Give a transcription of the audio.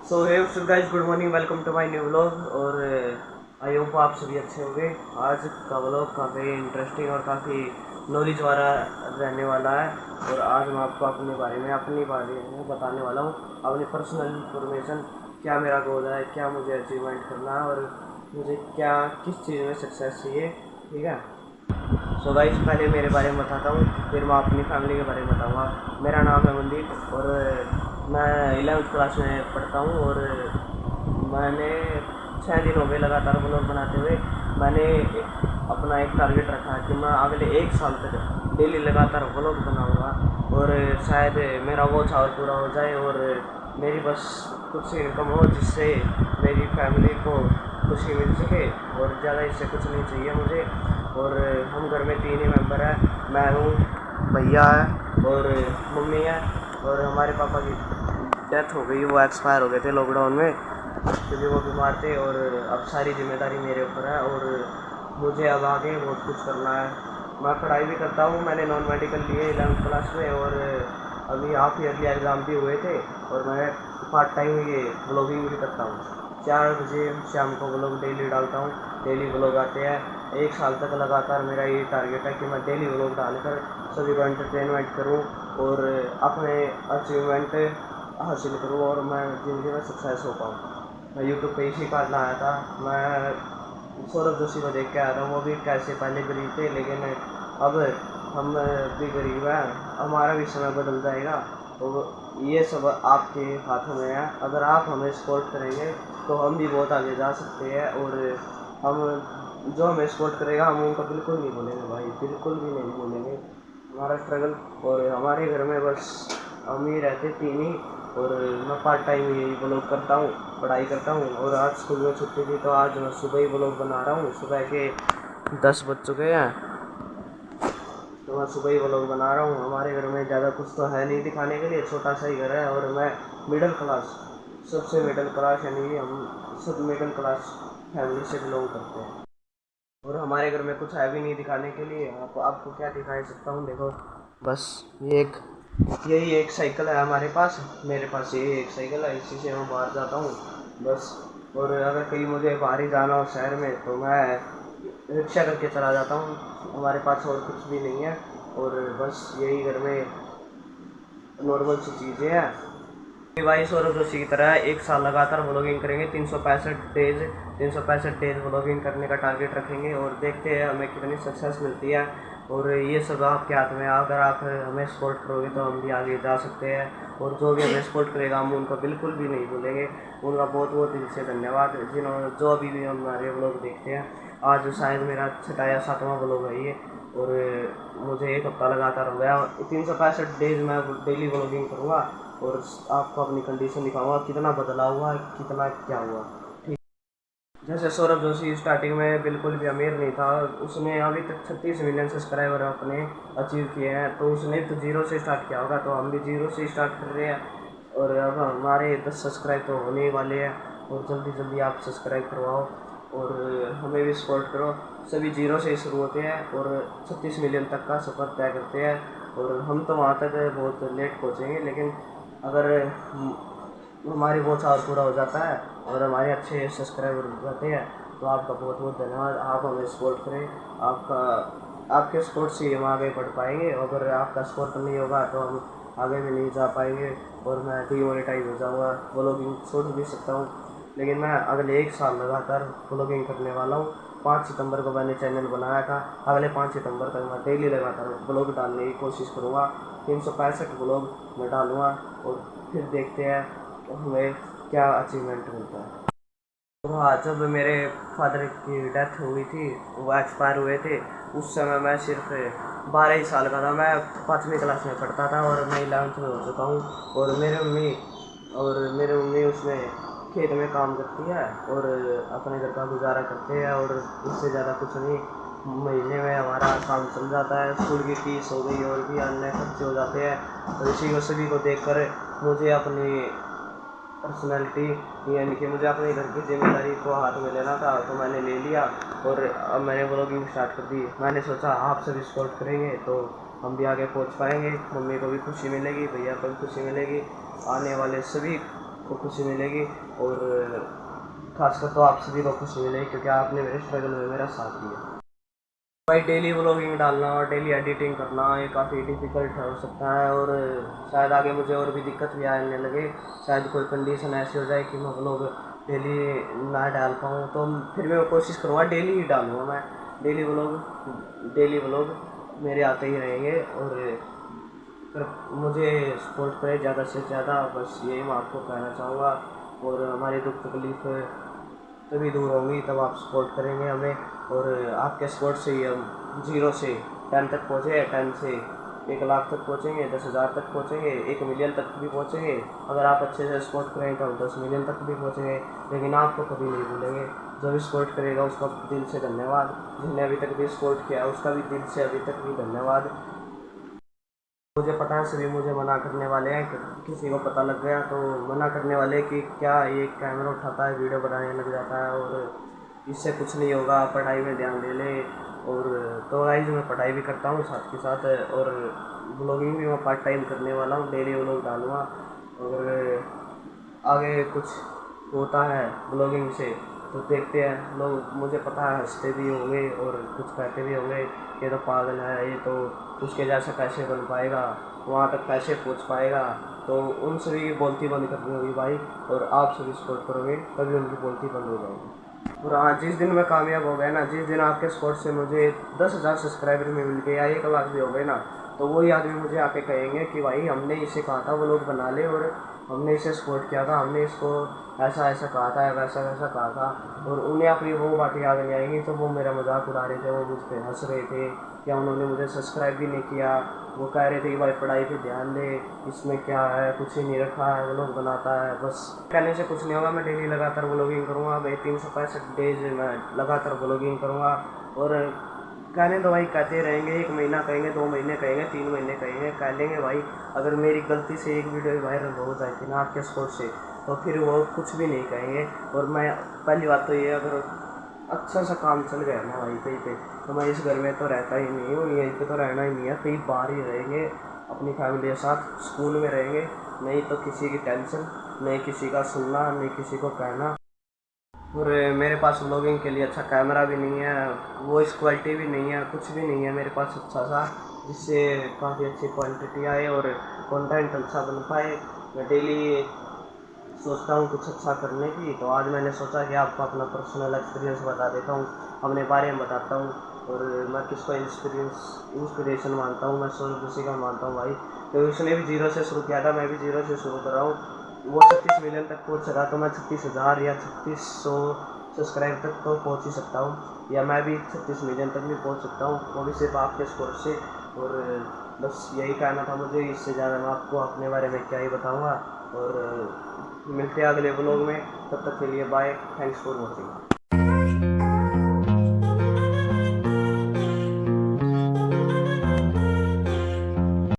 So hey guys, good morning, welcome to my new vlog. और I hope आप सभी अच्छे होंगे। आज का व्लॉग काफ़ी इंटरेस्टिंग और काफ़ी नॉलेज वाला रहने वाला है। और आज मैं आपको अपने बारे में बताने वाला हूँ, अपनी पर्सनल इंफॉर्मेशन, क्या मेरा गोल है, क्या मुझे अचीवमेंट करना है और मुझे क्या किस चीज़ में सक्सेस चाहिए। ठीक है। सो गाइस, पहले मेरे बारे में बताता हूँ, फिर मैं अपनी फैमिली के बारे में बताऊँगा। मेरा नाम है मनदीप और मैं 11th क्लास में पढ़ता हूँ। और मैंने 6 दिन हो गए लगातार ब्लॉग बनाते हुए। मैंने अपना एक टारगेट रखा है कि मैं अगले 1 साल तक डेली लगातार ब्लॉग बनाऊँगा और शायद मेरा वो चाव पूरा हो जाए और मेरी बस कुछ इनकम हो जिससे मेरी फैमिली को खुशी मिल सके। और ज़्यादा इससे कुछ नहीं चाहिए मुझे। और हम घर में 3 ही मेंबर हैं, मैं हूँ, भैया है और मम्मी है। और हमारे पापा की डेथ हो गई, वो एक्सपायर हो गए थे लॉकडाउन में क्योंकि वो बीमार थे। और अब सारी जिम्मेदारी मेरे ऊपर है और मुझे अब आगे बहुत कुछ करना है। मैं पढ़ाई भी करता हूँ, मैंने नॉन मेडिकल लिए 11th क्लास में और अभी हाफ ईयरली एग्ज़ाम भी हुए थे। और मैं पार्ट टाइम ये ब्लॉगिंग भी करता हूँ। 4 बजे शाम को व्लॉग डेली डालता हूँ, डेली व्लॉग आते हैं। 1 साल तक लगातार मेरा ये टारगेट है कि मैं डेली व्लॉग डालकर सभी को एंटरटेनमेंट करूँ और अपने अचीवमेंट हासिल करूँ और मैं ज़िंदगी में सक्सेस हो पाऊँ। मैं यूट्यूब पे इसी कारण आया था। मैं सौरभ जोशी को देख के आया था, वो भी कैसे पहले गरीब थे लेकिन अब हम भी गरीब हैं। हमारा भी समय बदल जाएगा। तो ये सब आपके हाथों में है। अगर आप हमें सपोर्ट करेंगे तो हम भी बहुत आगे जा सकते हैं। और हम जो हमें सपोर्ट करेगा हम उनका बिल्कुल नहीं बोलेंगे भाई, बिल्कुल भी नहीं बोलेंगे। हमारा स्ट्रगल और हमारे घर में बस हम ही रहते 3 ही। और मैं पार्ट टाइम यही ब्लॉग करता हूँ, पढ़ाई करता हूँ। और आज स्कूल में छुट्टी थी तो आज मैं सुबह ही ब्लॉग बना रहा हूँ। सुबह के 10 बज चुके हैं तो मैं सुबह ही व्लॉग बना रहा हूँ। हमारे घर में ज़्यादा कुछ तो है नहीं दिखाने के लिए, छोटा सा ही घर है। और मैं मिडिल क्लास, सबसे मिडिल क्लास, यानी हम सब मिडिल क्लास फैमिली से बिलोंग करते हैं। और हमारे घर में कुछ है भी नहीं दिखाने के लिए। आपको क्या दिखा सकता हूँ, देखो बस यही एक साइकिल है हमारे पास। मेरे पास यही एक साइकिल है, इसी से मैं बाहर जाता हूँ बस। और अगर कहीं मुझे बाहर ही जाना हो शहर में तो मैं रिक्शा करके चला जाता हूँ। हमारे पास और कुछ भी नहीं है और बस यही घर में नॉर्मल सी चीज़ें हैं। भाई सौरभ जोशी की तरह 1 साल लगातार व्लॉगिंग करेंगे, 365 डेज व्लॉगिंग करने का टारगेट रखेंगे और देखते हैं हमें कितनी सक्सेस मिलती है। और ये सब आपके हाथ में है। अगर आप हमें सपोर्ट करोगे तो हम भी आगे जा सकते हैं। और जो भी हमें सपोर्ट करेगा हम उनको बिल्कुल भी नहीं भूलेंगे। उनका बहुत बहुत दिल से धन्यवाद, जिन्होंने जो अभी भी हमारे व्लॉग देखते हैं। आज शायद मेरा 6वां या 7वां व्लॉग है ये। और मुझे 1 हफ्ता लगातार हो गया। 365 डेज मैं डेली व्लॉगिंग करूँगा और आपको अपनी कंडीशन दिखाऊंगा, कितना बदलाव हुआ, कितना क्या हुआ। ठीक। जैसे सौरभ जोशी स्टार्टिंग में बिल्कुल भी अमीर नहीं था, उसने अभी तक 36 मिलियन सब्सक्राइबर अपने अचीव किए हैं। तो उसने तो जीरो से स्टार्ट किया होगा, तो हम भी जीरो से स्टार्ट कर रहे हैं। और अब हमारे 10 सब्सक्राइब तो होने ही वाले हैं। और जल्दी जल्दी आप सब्सक्राइब करवाओ और हमें भी सपोर्ट करो। सभी जीरो से ही शुरू होते हैं और 36 मिलियन तक का सफ़र तय करते हैं। और हम तो वहाँ तक बहुत लेट पहुँचेंगे, लेकिन अगर हमारी वो चाव पूरा हो जाता है और हमारे अच्छे सब्सक्राइबर हो जाते हैं तो आपका बहुत बहुत धन्यवाद। आप हमें सपोर्ट करें, आपके सपोर्ट से हम आगे बढ़ पाएंगे। अगर आपका सपोर्ट नहीं होगा तो हम आगे भी नहीं जा पाएंगे और मैं डीमोनेटाइज हो जाऊँगा। व्लॉगिंग छोड़ भी सकता हूँ, लेकिन मैं अगले 1 साल लगातार व्लॉगिंग करने वाला हूँ। 5 सितंबर को मैंने चैनल बनाया था। अगले 5 सितंबर तक मैं डेली लगातार ब्लॉग डालने की कोशिश करूँगा। 365 ब्लॉग मैं डालूँगा और फिर देखते हैं हमें क्या अचीवमेंट मिलता है। तो हाँ, जब मेरे फादर की डेथ हुई थी, वो एक्सपायर हुए थे, उस समय मैं सिर्फ 12 ही साल का था। मैं 5वीं क्लास में पढ़ता था और मैं 11th में हो चुका हूँ। और मेरे मम्मी उसमें खेत में काम करती है और अपने घर का गुजारा करते हैं और उससे ज़्यादा कुछ नहीं। महीने में हमारा काम चल जाता है, स्कूल की फीस हो गई और भी अन्य खर्चे हो जाते हैं। और इसी को सभी को देखकर मुझे अपनी पर्सनैलिटी, यानी कि मुझे अपने घर की जिम्मेदारी को हाथ में लेना था, तो मैंने ले लिया और अब मैंने व्लॉगिंग स्टार्ट कर दी। मैंने सोचा आप सभी सपोर्ट करेंगे तो हम भी आगे पहुंच पाएंगे। मम्मी को भी खुशी मिलेगी, भैया को भी खुशी मिलेगी, आने वाले सभी को खुशी मिलेगी और खासकर तो आप सभी को खुशी मिलेगी, क्योंकि आपने मेरे स्ट्रगल में मेरा साथ दिया। भाई डेली व्लॉगिंग डालना और डेली एडिटिंग करना ये काफ़ी डिफ़िकल्ट हो सकता है, और शायद आगे मुझे और भी दिक्कत भी आने लगे। शायद कोई कंडीशन ऐसी हो जाए कि मैं व्लॉग डेली ना डाल पाऊँ, तो फिर भी मैं कोशिश करूँगा डेली ही डालूँगा। मैं डेली व्लॉग मेरे आते ही रहेंगे, और मुझे सपोर्ट करें ज़्यादा से ज़्यादा, बस यही मैं आपको कहना चाहूँगा। और हमारी दुख तकलीफ़ तभी दूर होंगी तब आप सपोर्ट करेंगे हमें, और आपके सपोर्ट से ही हम 0 से 10 तक पहुँचे, 10 से 1 लाख तक पहुँचेंगे, 10,000 तक पहुँचेंगे, 1 मिलियन तक भी पहुँचेंगे। अगर आप अच्छे से सपोर्ट करेंगे तो हम 10 मिलियन तक भी पहुँचेंगे, लेकिन आपको कभी नहीं भूलेंगे। जो भी सपोर्ट करेगा उसका दिल से धन्यवाद, जिसने अभी तक भी सपोर्ट किया उसका भी दिल से अभी तक भी धन्यवाद। मुझे पता है सभी मुझे मना करने वाले हैं, किसी को पता लग गया तो मना करने वाले कि क्या ये कैमरा उठाता है वीडियो बनाने लग जाता है और इससे कुछ नहीं होगा, पढ़ाई में ध्यान दे ले। और तो गाइस मैं पढ़ाई भी करता हूँ साथ के साथ, और ब्लॉगिंग भी मैं पार्ट टाइम करने वाला हूँ, डेली व्लॉग डालूँगा। और आगे कुछ होता है ब्लॉगिंग से तो देखते हैं, लोग मुझे पता है हंसते भी होंगे और कुछ कहते भी होंगे ये तो पागल है, ये तो उसके जैसा कैसे बन पाएगा, वहाँ तक कैसे पहुँच पाएगा। तो उन सभी की बोलती बंद करनी होगी भाई, और आप सभी सपोर्ट करोगे तभी उनकी बोलती बंद हो जाएगी। और हाँ, जिस दिन मैं कामयाब हो गया ना, जिस दिन आपके सपोर्ट से मुझे 10,000 सब्सक्राइबर में मिल गए या 1 लाख भी हो गए ना, तो वही आदमी मुझे आके कहेंगे कि भाई हमने इसे कहा था वो लोग बना ले, और हमने इसे सपोर्ट किया था, हमने इसको ऐसा ऐसा कहा था, वैसा वैसा कहा था। और उन्हें अपनी वो बातें याद नहीं आएंगी, तो वो मेरा मजाक उड़ा रहे थे, वो मुझ पर हंस रहे थे, या उन्होंने मुझे सब्सक्राइब भी नहीं किया, वो कह रहे थे कि भाई पढ़ाई पे ध्यान दे, इसमें क्या है, कुछ ही नहीं रखा है, वो लोग बनाता है। बस कहने से कुछ नहीं होगा, मैं डेली लगातार व्लॉगिंग करूँगा भाई, 365 डेज मैं लगातार व्लॉगिंग करूँगा। और कहने तो भाई कहते रहेंगे, 1 महीना कहेंगे, 2 महीने कहेंगे, 3 महीने कहेंगे, कह लेंगे भाई। अगर मेरी गलती से एक वीडियो वायरल हो जाती ना आपके सपोर्ट से, तो फिर वो कुछ भी नहीं कहेंगे। और मैं पहली बात तो ये, अगर अच्छा सा काम चल गया ना भाई कहीं पे, तो मैं इस घर में तो रहता ही नहीं हूँ, यहीं पे तो रहना ही नहीं है, कहीं बाहर ही रहेंगे, अपनी फैमिली के साथ स्कूल में रहेंगे। नहीं तो किसी की टेंशन, नहीं किसी का सुनना, नहीं किसी को कहना। और मेरे पास व्लॉगिंग के लिए अच्छा कैमरा भी नहीं है, वॉइस क्वालिटी भी नहीं है, कुछ भी नहीं है मेरे पास अच्छा सा, जिससे काफ़ी अच्छी क्वांटिटी आए और कंटेंट अच्छा बन पाए। मैं डेली सोचता हूँ कुछ अच्छा करने की, तो आज मैंने सोचा कि आपको अपना पर्सनल एक्सपीरियंस बता देता हूँ, अपने बारे में बताता हूँ। और मैं किसको इंस्पिरेशन मानता हूँ, मैं सूर्य ऋषि का मानता हूँ भाई, तो उसने भी 0 से शुरू किया था, मैं भी 0 से शुरू कर रहा हूँ। वो 36 मिलियन तक पहुँच सका, तो मैं 36,000 या 3600 सब्सक्राइब तक तो पहुँच ही सकता हूँ, या मैं भी 36 मिलियन तक भी पहुँच सकता हूँ, वो भी सिर्फ आपके स्कोर से। और बस यही कहना था मुझे, इससे ज़्यादा मैं आपको अपने बारे में क्या ही बताऊँगा। और मिलते हैं अगले व्लॉग में, तब तक के लिए बाय, थैंक्स फॉर वॉचिंग।